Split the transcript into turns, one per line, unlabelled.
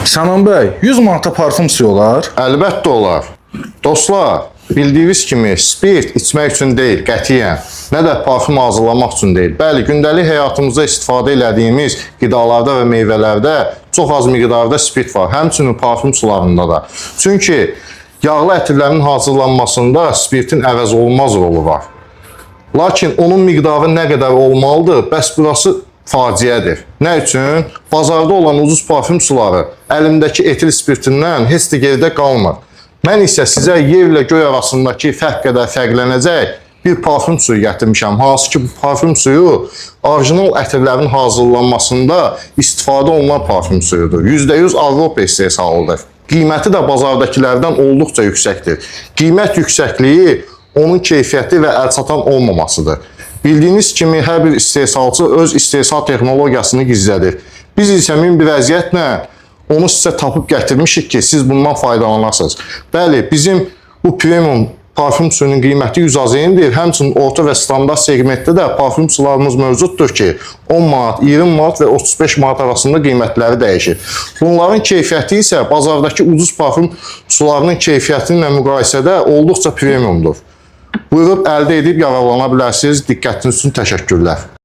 Sənan bəy, 100 manata parfum suyu olar?
Əlbəttə olar. Dostlar, bildiyiniz kimi spirt içmək üçün deyil, qətiyyən. Nə də parfum hazırlamaq üçün deyil. Bəli, gündəlik həyatımızda istifadə etdiyimiz qidalarda və meyvələrdə çox az miqdarda spirt var. Həmçinin parfum sularında da. Çünki yağlı ətirlərin hazırlanmasında spirtin əvəz olunmaz rolu var. Lakin onun miqdarı nə qədər olmalıdır? Bəs burası faciədir. Nə üçün? Bazarda olan ucuz parfum suları əlimdəki etil spirtindən heç də geridə qalmır. Mən isə sizə yerlə göy arasındakı fərq qədər fərqlənəcək bir parfum suyu gətirmişəm. Hansı ki, bu parfum suyu orijinal ətirlərin hazırlanmasında istifadə olunan parfum suyudur. %100 Avropa istehsalıdır. Qiyməti də bazardakilərdən olduqca yüksəkdir. Qiymət yüksəkliyi onun keyfiyyəti və əlçatan olmamasıdır. Bildiyiniz kimi, hər bir istehsalçı öz istehsal texnologiyasını gizlədir. Biz isə min bir vəziyyətlə onu sizə tapıb gətirmişik ki, siz bundan faydalanasınız. Bəli, bizim bu premium parfum suyunun qiyməti 100 AZN-dir. Həmçinin orta və standart segmentdə də parfum sularımız mövcuddur ki, 10 manat, 20 manat və 35 manat arasında qiymətləri dəyişir. Bunların keyfiyyəti isə bazardakı ucuz parfum sularının keyfiyyəti ilə müqayisədə olduqca premiumdur. Buyurub əldə edib yararlana bilərsiniz. Diqqətiniz üçün təşəkkürlər.